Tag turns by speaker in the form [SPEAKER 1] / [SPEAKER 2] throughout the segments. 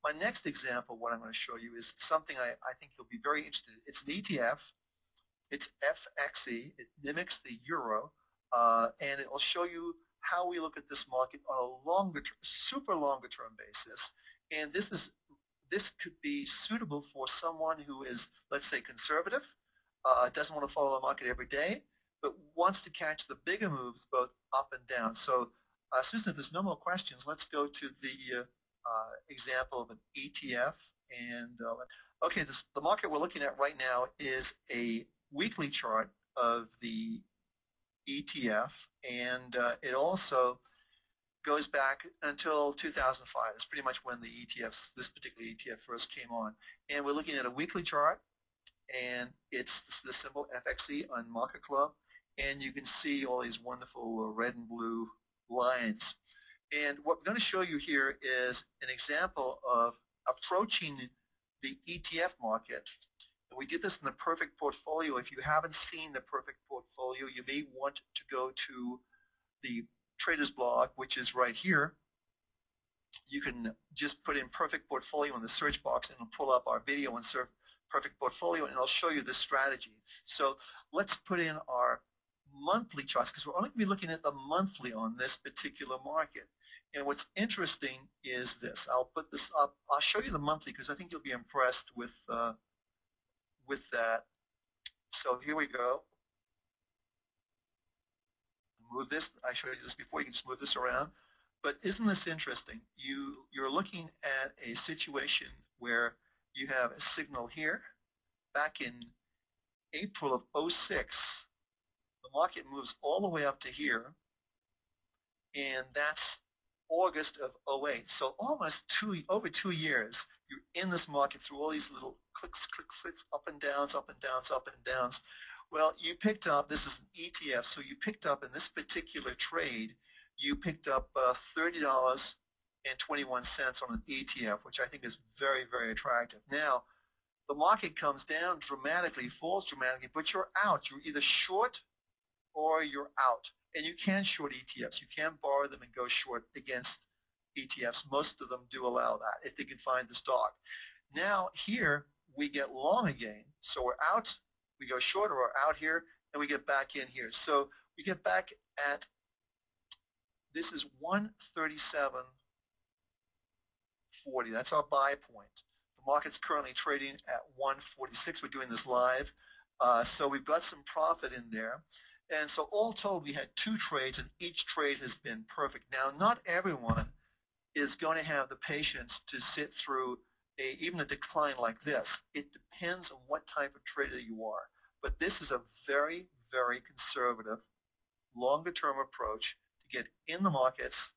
[SPEAKER 1] my next example, what I'm going to show you, is something I think you'll be very interested in. It's an ETF. It's FXE. It mimics the euro, and it will show you how we look at this market on a longer, super longer term basis. And this could be suitable for someone who is, let's say, conservative, doesn't want to follow the market every day, but wants to catch the bigger moves both up and down. So, Susan, if there's no more questions, let's go to the example of an ETF. And okay, the market we're looking at right now is a weekly chart of the ETF, and it also goes back until 2005. That's pretty much when this particular ETF first came on. And we're looking at a weekly chart, and it's the symbol FXE on MarketClub, and you can see all these wonderful red and blue lines. And what we're going to show you here is an example of approaching the ETF market. And we did this in the Perfect Portfolio. If you haven't seen the Perfect Portfolio, you may want to go to the Traders blog, which is right here. You can just put in Perfect Portfolio in the search box, and it'll pull up our video and search Perfect Portfolio, and it'll show you this strategy. So let's put in our monthly charts, because we're only going to be looking at the monthly on this particular market. And what's interesting is this. I'll put this up. I'll show you the monthly because I think you'll be impressed with that. So here we go. Move this. I showed you this before. You can just move this around. But isn't this interesting? You're looking at a situation where you have a signal here. Back in April of 06, the market moves all the way up to here, and that's August of 08. So almost over 2 years, you're in this market through all these little clicks, clicks, clicks, up and downs, up and downs, up and downs. Well, you picked up, this is an ETF, so you picked up in this particular trade, you picked up $30.21 on an ETF, which I think is very, very attractive. Now, the market comes down dramatically, falls dramatically, but you're out. You're either short or you're out. And you can short ETFs. You can borrow them and go short against ETFs. Most of them do allow that if they can find the stock. Now, here, we get long again. So we're out. We go short or out here, and we get back in here. So we get back at, this is 137.40. That's our buy point. The market's currently trading at 146. We're doing this live. So we've got some profit in there. And so all told, we had 2 trades, and each trade has been perfect. Now, not everyone is going to have the patience to sit through even a decline like this. It depends on what type of trader you are. But this is a very, very conservative, longer-term approach to get in the markets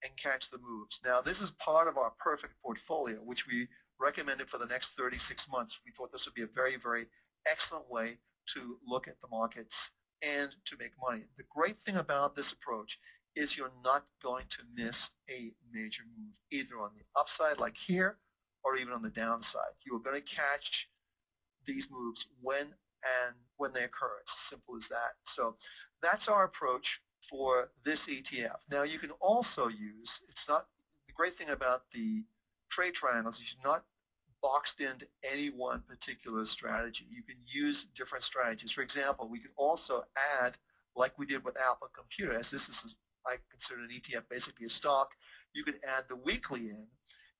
[SPEAKER 1] and catch the moves. Now, this is part of our Perfect Portfolio, which we recommended for the next 36 months. We thought this would be a very, very excellent way to look at the markets and to make money. The great thing about this approach is you're not going to miss a major move, either on the upside like here or even on the downside. You are going to catch these moves when they occur. It's simple as that. So that's our approach for this ETF. Now you can also use, it's not, the great thing about the trade triangles is you're not boxed into any one particular strategy. You can use different strategies. For example, we can also add, like we did with Apple Computer, as this is, I consider an ETF basically a stock, you can add the weekly in.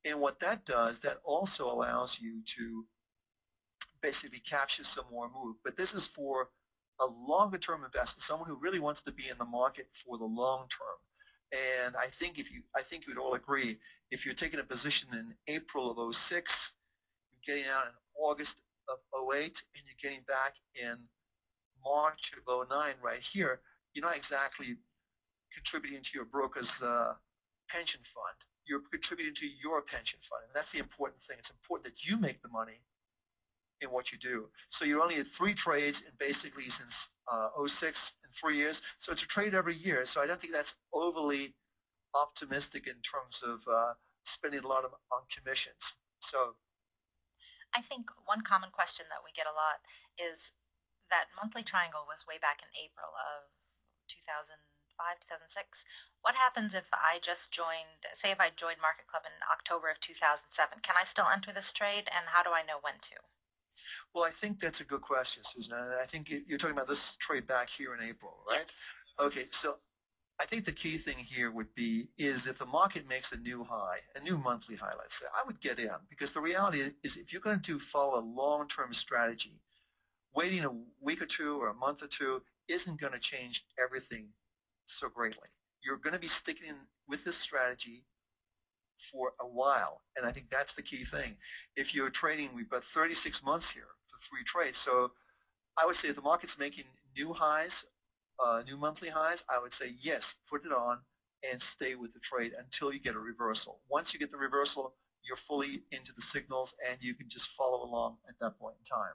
[SPEAKER 1] And what that does, that also allows you to basically capture some more move. But this is for a longer-term investor, someone who really wants to be in the market for the long term. And I think you'd all agree, if you're taking a position in April of 06, you're getting out in August of 08, and you're getting back in March of 09 right here, you're not exactly contributing to your broker's pension fund. You're contributing to your pension fund, and that's the important thing. It's important that you make the money in what you do. So you're only at 3 trades, and basically since 06 in 3 years. So it's a trade every year. So I don't think that's overly optimistic in terms of spending a lot on commissions. So
[SPEAKER 2] I think one common question that we get a lot is that monthly triangle was way back in April of 2005, 2006. What happens if I just joined, say if I joined Market Club in October of 2007? Can I still enter this trade, and how do I know when to?
[SPEAKER 1] Well, I think that's a good question, Susan. And I think you're talking about this trade back here in April, right?
[SPEAKER 2] Yes.
[SPEAKER 1] Okay, so I think the key thing here would be is if the market makes a new high, a new monthly high, let's say, I would get in because the reality is if you're going to follow a long-term strategy, waiting a week or two or a month or two isn't going to change everything so greatly. You're going to be sticking with this strategy for a while, and I think that's the key thing. If you're trading, we've got 36 months here for 3 trades, so I would say if the market's making new highs, new monthly highs, I would say yes, put it on and stay with the trade until you get a reversal. Once you get the reversal, you're fully into the signals and you can just follow along at that point in time.